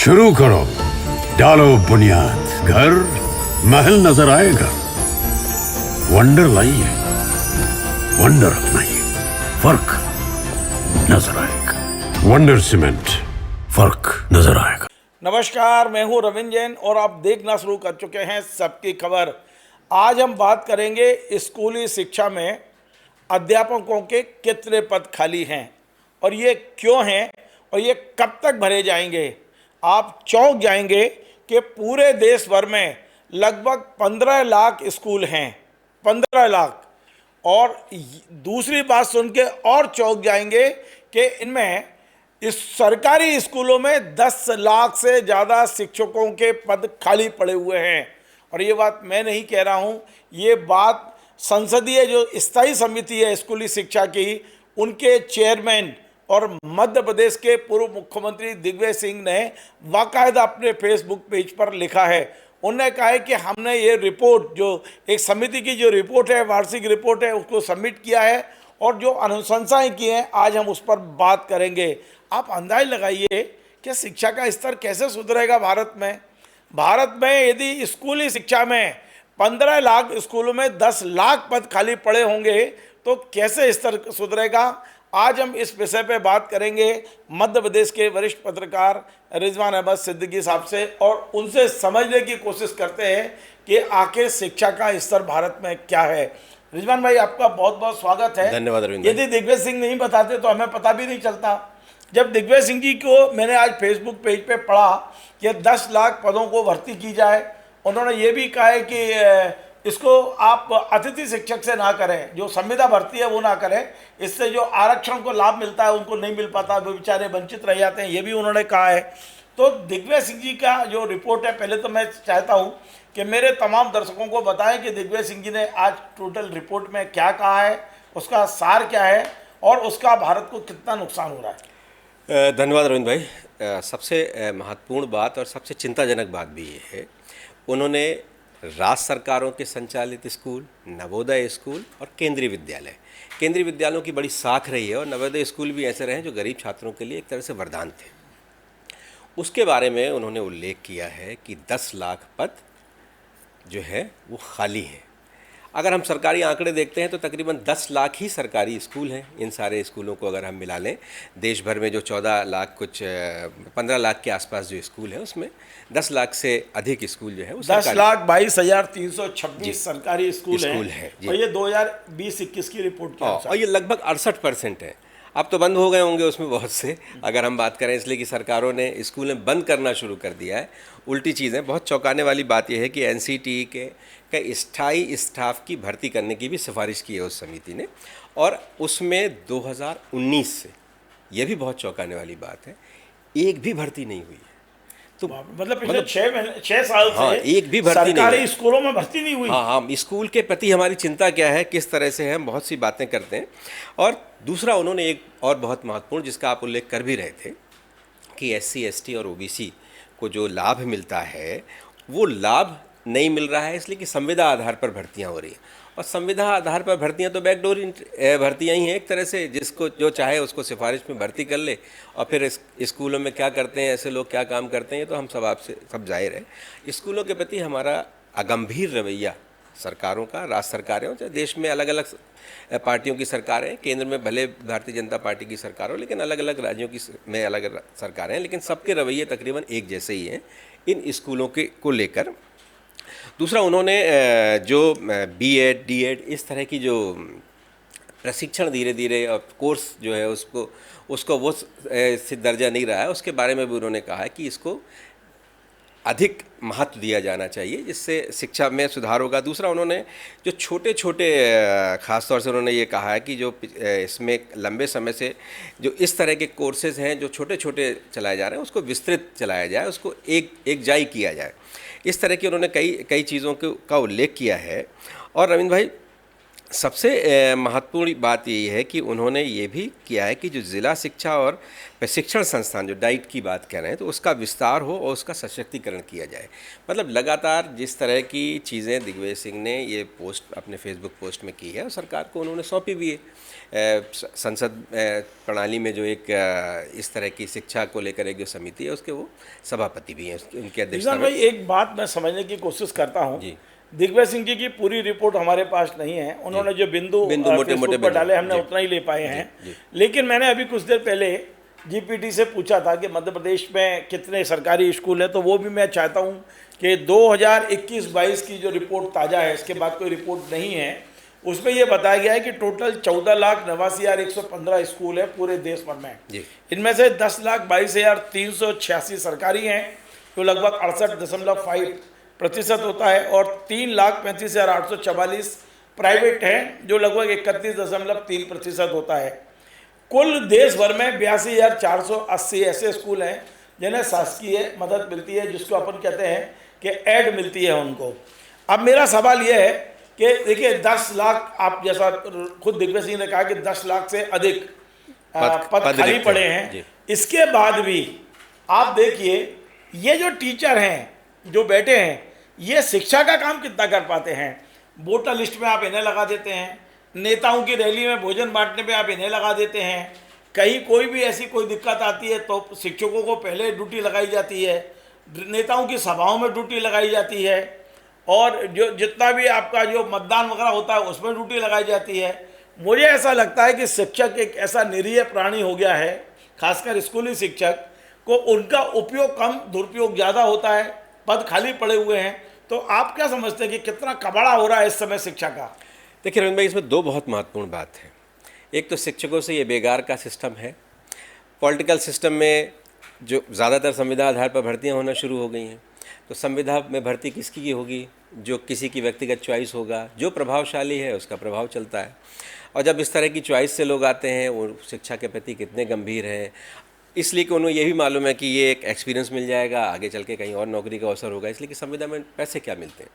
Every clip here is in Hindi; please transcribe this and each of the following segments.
शुरू करो, डालो बुनियाद, घर महल नजर आएगा। वंडर लाइए, वंडर अपनाइए, फर्क नजर आएगा। वंडर सीमेंट, फर्क नजर आएगा। नमस्कार, मैं हूं रविंद्र जैन और आप देखना शुरू कर चुके हैं सबकी खबर। आज हम बात करेंगे स्कूली शिक्षा में अध्यापकों के कितने पद खाली हैं और ये क्यों हैं और ये कब तक भरे जाएंगे। आप चौंक जाएंगे कि पूरे देश भर में लगभग 15 लाख स्कूल हैं, 15 लाख। और दूसरी बात सुन के और चौंक जाएंगे कि इनमें इस सरकारी स्कूलों में 10 लाख से ज़्यादा शिक्षकों के पद खाली पड़े हुए हैं। और ये बात मैं नहीं कह रहा हूँ, ये बात संसदीय जो स्थायी समिति है स्कूली शिक्षा की, उनके चेयरमैन और मध्य प्रदेश के पूर्व मुख्यमंत्री दिग्विजय सिंह ने बाकायदा अपने फेसबुक पेज पर लिखा है। उन्होंने कहा है कि हमने ये रिपोर्ट, जो एक समिति की जो रिपोर्ट है, वार्षिक रिपोर्ट है, उसको सबमिट किया है और जो अनुशंसाएं की हैं आज हम उस पर बात करेंगे। आप अंदाज लगाइए कि शिक्षा का स्तर कैसे सुधरेगा भारत में। भारत में यदि स्कूली शिक्षा में 15 लाख स्कूलों में 10 लाख पद खाली पड़े होंगे तो कैसे स्तर सुधरेगा। आज हम इस विषय पे बात करेंगे मध्य प्रदेश के वरिष्ठ पत्रकार रिजवान अहमद सिद्दीकी साहब से और उनसे समझने की कोशिश करते हैं कि आखिर शिक्षा का स्तर भारत में क्या है। रिजवान भाई, आपका बहुत बहुत स्वागत है। धन्यवाद रविंद्र। यदि दिग्विजय सिंह नहीं बताते तो हमें पता भी नहीं चलता। जब दिग्विजय सिंह जी को मैंने आज फेसबुक पेज पे पढ़ा कि 10 लाख पदों को भर्ती की जाए, उन्होंने ये भी कहा है कि इसको आप अतिथि शिक्षक से ना करें, जो संविदा भर्ती है वो ना करें, इससे जो आरक्षण को लाभ मिलता है उनको नहीं मिल पाता, वो बेचारे वंचित रह जाते हैं, ये भी उन्होंने कहा है। तो दिग्विजय सिंह जी का जो रिपोर्ट है, पहले तो मैं चाहता हूँ कि मेरे तमाम दर्शकों को बताएं कि दिग्विजय सिंह जी ने आज टोटल रिपोर्ट में क्या कहा है, उसका सार क्या है और उसका भारत को कितना नुकसान हो रहा है। धन्यवाद रविंद्र भाई। सबसे महत्वपूर्ण बात और सबसे चिंताजनक बात भी ये है, उन्होंने राज्य सरकारों के संचालित स्कूल, नवोदय स्कूल और केंद्रीय विद्यालयों की बड़ी साख रही है और नवोदय स्कूल भी ऐसे रहे जो गरीब छात्रों के लिए एक तरह से वरदान थे। उसके बारे में उन्होंने उल्लेख किया है कि 10 लाख पद जो है वो खाली हैं। अगर हम सरकारी आंकड़े देखते हैं तो तकरीबन 10 लाख ही सरकारी स्कूल हैं। इन सारे स्कूलों को अगर हम मिला लें, देश भर में जो 14 लाख 15 लाख के आसपास जो स्कूल है उसमें 10 लाख से अधिक स्कूल जो है वो 10,22,326 सरकारी स्कूल हैं और ये 2020-21 की रिपोर्ट के अनुसार और ये लगभग 68% है। अब तो बंद हो गए होंगे उसमें बहुत से, अगर हम बात करें, इसलिए कि सरकारों ने स्कूलें बंद करना शुरू कर दिया है। उल्टी चीज़ें, बहुत चौंकाने वाली बात यह है कि एनसीटीई के स्थायी स्टाफ की भर्ती करने की भी सिफारिश की है उस समिति ने, और उसमें 2019 से, यह भी बहुत चौंकाने वाली बात है, एक भी भर्ती नहीं हुई है। तो मतलब पिछले 6 साल से हाँ, एक भी भर्ती नहीं, सरकारी स्कूलों में भर्ती नहीं हुई। हाँ, स्कूल के प्रति हमारी चिंता क्या है, किस तरह से हम बहुत सी बातें करते हैं। और दूसरा, उन्होंने एक और बहुत महत्वपूर्ण, जिसका आप उल्लेख कर भी रहे थे, कि SC, ST और OBC को जो लाभ मिलता है वो लाभ नहीं मिल रहा है इसलिए कि संविदा आधार पर भर्तियां हो रही हैं। और संविदा आधार पर भर्तियां तो बैकडोर भर्तियां ही हैं एक तरह से, जिसको जो चाहे उसको सिफारिश में भर्ती कर ले। और फिर स्कूलों में क्या करते हैं ऐसे लोग, क्या काम करते हैं, ये तो हम सब आपसे सब जाहिर है। स्कूलों के प्रति हमारा अगंभीर रवैया सरकारों का, राज्य सरकारें हो चाहे देश में अलग अलग पार्टियों की सरकारें, केंद्र में भले भारतीय जनता पार्टी की सरकार हो, लेकिन अलग अलग राज्यों की में अलग अलग सरकारें हैं, लेकिन सबके रवैये तकरीबन एक जैसे ही हैं इन स्कूलों के को लेकर। दूसरा, उन्होंने जो BEd, DEd इस तरह की जो प्रशिक्षण धीरे धीरे कोर्स जो है उसको वो दर्जा नहीं रहा है, उसके बारे में भी उन्होंने कहा है कि इसको अधिक महत्व दिया जाना चाहिए, जिससे शिक्षा में सुधार होगा। दूसरा, उन्होंने जो छोटे छोटे, ख़ास तौर से उन्होंने ये कहा है कि जो इसमें लंबे समय से जो इस तरह के कोर्सेज़ हैं जो छोटे छोटे चलाए जा रहे हैं, उसको विस्तृत चलाया जाए, उसको एक जाई किया जाए। इस तरह की उन्होंने कई चीज़ों का उल्लेख किया है। और रविंद्र भाई, सबसे महत्वपूर्ण बात यही है कि उन्होंने ये भी किया है कि जो ज़िला शिक्षा और प्रशिक्षण संस्थान जो डाइट की बात कर रहे हैं तो उसका विस्तार हो और उसका सशक्तिकरण किया जाए। मतलब लगातार जिस तरह की चीज़ें दिग्विजय सिंह ने ये पोस्ट अपने फेसबुक पोस्ट में की है और सरकार को उन्होंने सौंपी भी है। संसद प्रणाली में जो एक इस तरह की शिक्षा को लेकर एक जो समिति है उसके वो सभापति भी हैं, उनके अध्यक्षता में। भाई एक बात मैं समझने की कोशिश करता हूँ, जी। दिग्विजय सिंह जी की पूरी रिपोर्ट हमारे पास नहीं है, उन्होंने जो बिंदु मोटे फेसबुक मोटे पर डाले हमने जी। उतना ही ले पाए हैं। जी। लेकिन मैंने अभी कुछ देर पहले जीपीटी से पूछा था कि मध्य प्रदेश में कितने सरकारी स्कूल हैं, तो वो भी मैं चाहता हूँ कि 2021-22 की जो रिपोर्ट ताज़ा है, इसके बाद कोई रिपोर्ट नहीं है, उसमें ये बताया गया है कि टोटल 14,89,115 स्कूल है पूरे देश भर में। इनमें से 10,22,386 सरकारी हैं जो लगभग 68.5% होता है, और 3,35,844 प्राइवेट हैं जो लगभग 31.3% होता है। कुल देश भर में 82,480 ऐसे स्कूल हैं जिन्हें शासकीय मदद मिलती है, जिसको अपन कहते हैं कि एड मिलती है उनको। अब मेरा सवाल यह है कि देखिए 10 लाख, आप जैसा खुद दिग्विजय सिंह ने कहा कि 10 लाख से अधिक पद खाली पड़े हैं, इसके बाद भी आप देखिए ये जो टीचर हैं जो बैठे हैं, ये शिक्षा का काम कितना कर पाते हैं। वोटर लिस्ट में आप इन्हें लगा देते हैं, नेताओं की रैली में भोजन बांटने पे आप इन्हें लगा देते हैं, कहीं कोई भी ऐसी कोई दिक्कत आती है तो शिक्षकों को पहले ड्यूटी लगाई जाती है, नेताओं की सभाओं में ड्यूटी लगाई जाती है, और जो जितना भी आपका जो मतदान वगैरह होता है उसमें ड्यूटी लगाई जाती है। मुझे ऐसा लगता है कि शिक्षक एक ऐसा निरीह प्राणी हो गया है, खासकर स्कूली शिक्षक को उनका उपयोग कम, दुरुपयोग ज़्यादा होता है, पद खाली पड़े हुए हैं। तो आप क्या समझते हैं कि कितना कबाड़ा हो रहा है इस समय शिक्षा का? देखिए रविंद्र भाई, इसमें दो बहुत महत्वपूर्ण बात है। एक तो शिक्षकों से ये बेगार का सिस्टम है। पॉलिटिकल सिस्टम में जो ज़्यादातर संविदा आधार पर भर्तियां होना शुरू हो गई हैं, तो संविदा में भर्ती किसकी की होगी? जो किसी की व्यक्तिगत चॉइस होगा, जो प्रभावशाली है उसका प्रभाव चलता है। और जब इस तरह की चॉइस से लोग आते हैं, वो शिक्षा के प्रति कितने गंभीर हैं, इसलिए कि उन्हें ये भी मालूम है कि ये एक एक्सपीरियंस मिल जाएगा, आगे चल के कहीं और नौकरी का अवसर होगा, इसलिए कि संविदा में पैसे क्या मिलते हैं।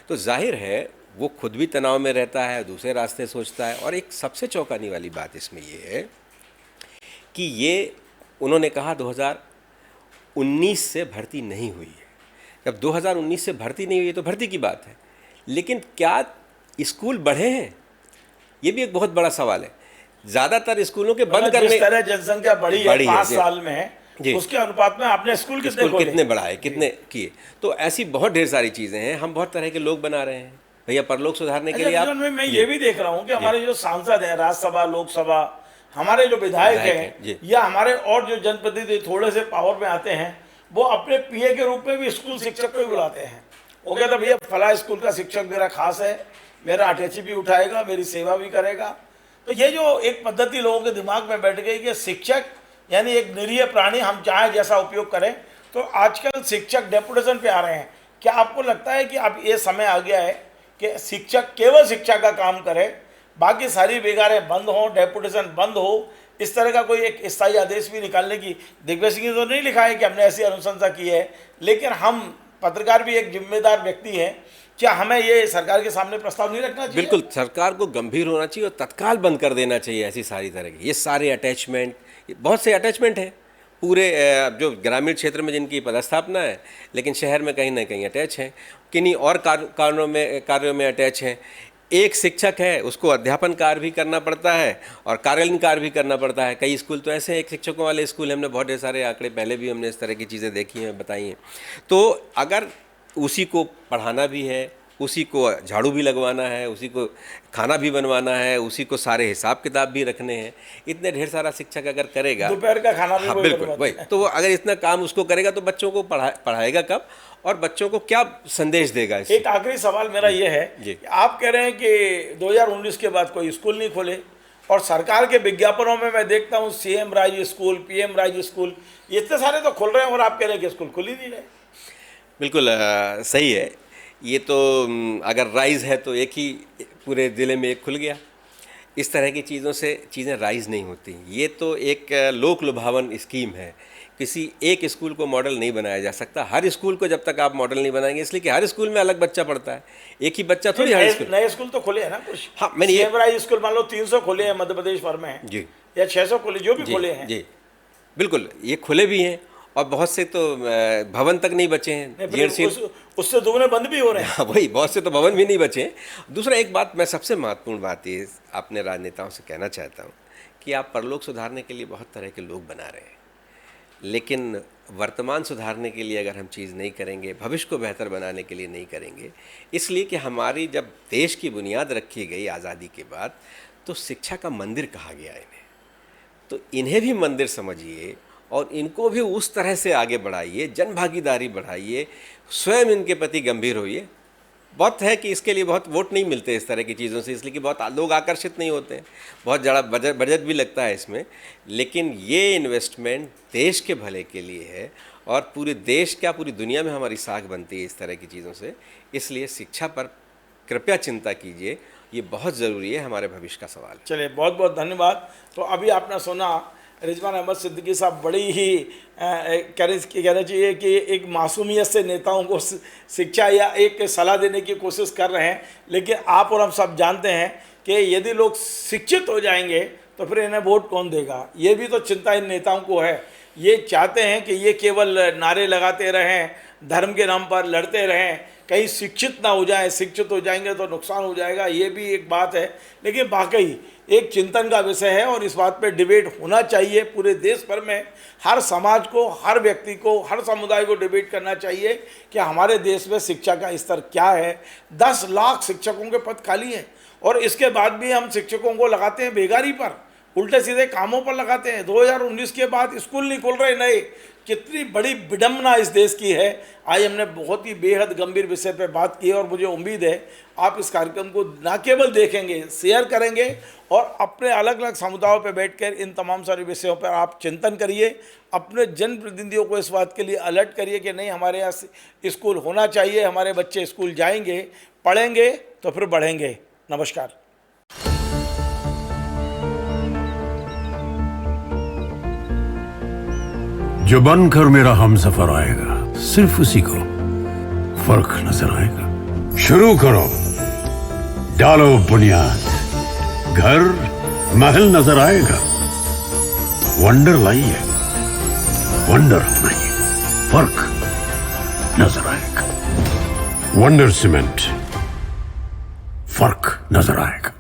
तो जाहिर है वो खुद भी तनाव में रहता है, दूसरे रास्ते सोचता है। और एक सबसे चौंकाने वाली बात इसमें ये है कि ये उन्होंने कहा 2019 से भर्ती नहीं हुई है। जब 2019 से भर्ती नहीं हुई है तो भर्ती की बात है, लेकिन क्या स्कूल बढ़े हैं? ये भी एक बहुत बड़ा सवाल है। ज़्यादातर स्कूलों के बंद करने, जिस तरह जनसंख्या बढ़ी है 5 साल में, उसके अनुपात में आपने स्कूल कितने बढ़ाए, कितने किए। तो ऐसी बहुत ढेर सारी चीज़ें हैं। हम बहुत तरह के लोग बना रहे हैं भैया, परलोक सुधारने के लिए। आप मैं ये भी देख रहा हूँ कि हमारे जो सांसद हैं, राज्यसभा, लोकसभा, हमारे जो विधायक हैं या हमारे और जो जनप्रतिनिधि थोड़े से पावर में आते हैं, वो अपने पीए के रूप में भी स्कूल शिक्षक को ही बुलाते हैं। वो कहते भैया फला स्कूल का शिक्षक मेरा खास है, मेरा अटैची भी उठाएगा, मेरी सेवा भी करेगा। तो ये जो एक पद्धति लोगों के दिमाग में बैठ गई कि शिक्षक यानी एक निरीह प्राणी, हम चाहे जैसा उपयोग करें। तो आजकल शिक्षक डेपुटेशन पे आ रहे हैं। क्या आपको लगता है कि अब ये समय आ गया है कि शिक्षक केवल शिक्षा का काम करे, बाकी सारी बेगारें बंद हों, डेपुटेशन बंद हो, इस तरह का कोई एक स्थायी आदेश भी निकालने की? दिग्विजय सिंह ने तो नहीं लिखा है कि हमने ऐसी अनुशंसा की है, लेकिन हम पत्रकार भी एक जिम्मेदार व्यक्ति हैं, क्या हमें ये सरकार के सामने प्रस्ताव नहीं रखना चाहिए? बिल्कुल, सरकार को गंभीर होना चाहिए और तत्काल बंद कर देना चाहिए ऐसी सारी तरह की ये सारे अटैचमेंट। बहुत से अटैचमेंट हैं पूरे जो ग्रामीण क्षेत्र में जिनकी पदस्थापना है, लेकिन शहर में कहीं ना कहीं अटैच हैं, किन्हीं और कार्यों में अटैच हैं। एक शिक्षक है, उसको अध्यापन कार्य भी करना पड़ता है और कार्यालयीन कार्य भी करना पड़ता है। कई स्कूल तो ऐसे हैं, एक शिक्षकों वाले स्कूल, हमने बहुत ढेर सारे आंकड़े पहले भी हमने इस तरह की चीज़ें देखी हैं, बताई हैं। तो अगर उसी को पढ़ाना भी है, उसी को झाड़ू भी लगवाना है, उसी को खाना भी बनवाना है, उसी को सारे हिसाब किताब भी रखने हैं, इतने ढेर सारा शिक्षक अगर करेगा, दोपहर का खाना भी, हाँ बिल्कुल वही, तो अगर इतना काम उसको करेगा तो बच्चों को पढ़ाएगा कब और बच्चों को क्या संदेश देगा? एक आखिरी सवाल मेरा ये है कि आप कह रहे हैं कि 2019 के बाद कोई स्कूल नहीं खोले, और सरकार के विज्ञापनों में मैं देखता हूँ CM राज स्कूल, PM राज स्कूल, इतने सारे तो खुल रहे हैं और आप कह रहे हैं कि स्कूल खुल ही नहीं रहे। बिल्कुल सही है। ये तो अगर राइज़ है तो एक ही पूरे ज़िले में एक खुल गया। इस तरह की चीज़ों से चीज़ें राइज़ नहीं होती। ये तो एक लोक लुभावन स्कीम है किसी एक स्कूल को मॉडल नहीं बनाया जा सकता। हर स्कूल को जब तक आप मॉडल नहीं बनाएंगे, इसलिए कि हर स्कूल में अलग बच्चा पढ़ता है, एक ही बच्चा थोड़ी हर स्कूल। नए स्कूल तो खुले हैं ना कुछ। हाँ, मैंने ये सेवराइज स्कूल मान लो 300 खुले हैं मध्य प्रदेश भर में जी या 600 खुले, जो भी जी खुले हैं। जी बिल्कुल, ये खुले भी हैं और बहुत से तो भवन तक नहीं बचे हैं। उससे दुगने बंद भी हो रहे हैं। हाँ, वही, बहुत से तो भवन भी नहीं बचे हैं। दूसरा एक बात, मैं सबसे महत्वपूर्ण बात ये अपने राजनेताओं से कहना चाहता हूँ कि आप परलोक सुधारने के लिए बहुत तरह के लोग बना रहे हैं, लेकिन वर्तमान सुधारने के लिए अगर हम चीज़ नहीं करेंगे, भविष्य को बेहतर बनाने के लिए नहीं करेंगे, इसलिए कि हमारी जब देश की बुनियाद रखी गई आज़ादी के बाद, तो शिक्षा का मंदिर कहा गया इन्हें, तो इन्हें भी मंदिर समझिए और इनको भी उस तरह से आगे बढ़ाइए, जन भागीदारी बढ़ाइए, स्वयं इनके प्रति गंभीर होइए। बहुत है कि इसके लिए बहुत वोट नहीं मिलते इस तरह की चीज़ों से, इसलिए कि बहुत लोग आकर्षित नहीं होते हैं, बहुत ज़्यादा बजट भी लगता है इसमें, लेकिन ये इन्वेस्टमेंट देश के भले के लिए है और पूरे देश क्या पूरी दुनिया में हमारी साख बनती है इस तरह की चीज़ों से। इसलिए शिक्षा पर कृपया चिंता कीजिए, ये बहुत ज़रूरी है, हमारे भविष्य का सवाल है। चलिए, बहुत बहुत धन्यवाद। तो अभी आपने सुना रिजवान अहमद सिद्दीकी साहब बड़ी ही कहना चाहिए कि एक मासूमियत से नेताओं को शिक्षा या एक सलाह देने की कोशिश कर रहे हैं, लेकिन आप और हम सब जानते हैं कि यदि लोग शिक्षित हो जाएंगे तो फिर इन्हें वोट कौन देगा। ये भी तो चिंता इन नेताओं को है। ये चाहते हैं कि ये केवल नारे लगाते रहें, धर्म के नाम पर लड़ते रहें, कहीं शिक्षित ना हो जाएं। शिक्षित हो जाएंगे तो नुकसान हो जाएगा, ये भी एक बात है। लेकिन वाकई एक चिंतन का विषय है और इस बात पे डिबेट होना चाहिए। पूरे देश भर में हर समाज को, हर व्यक्ति को, हर समुदाय को डिबेट करना चाहिए कि हमारे देश में शिक्षा का स्तर क्या है। 10 लाख शिक्षकों के पद खाली हैं और इसके बाद भी हम शिक्षकों को लगाते हैं बेगारी पर, उल्टे सीधे कामों पर लगाते हैं। 2019 के बाद स्कूल नहीं खुल रहे नए। कितनी बड़ी विडंबना इस देश की है। आज हमने बहुत ही बेहद गंभीर विषय पर बात की है और मुझे उम्मीद है आप इस कार्यक्रम को न केवल देखेंगे, शेयर करेंगे और अपने अलग अलग समुदायों पर बैठकर इन तमाम सारे विषयों पर आप चिंतन करिए। अपने जनप्रतिनिधियों को इस बात के लिए अलर्ट करिए कि नहीं, हमारे यहाँ स्कूल होना चाहिए, हमारे बच्चे स्कूल जाएंगे, पढ़ेंगे तो फिर बढ़ेंगे। नमस्कार। जो बनकर मेरा हमसफर आएगा, सिर्फ उसी को फर्क नजर आएगा। शुरू करो, डालो बुनियाद, घर महल नजर आएगा। वंडर लाइए, वंडर अपनाइए, फर्क नजर आएगा। वंडर सीमेंट, फर्क नजर आएगा।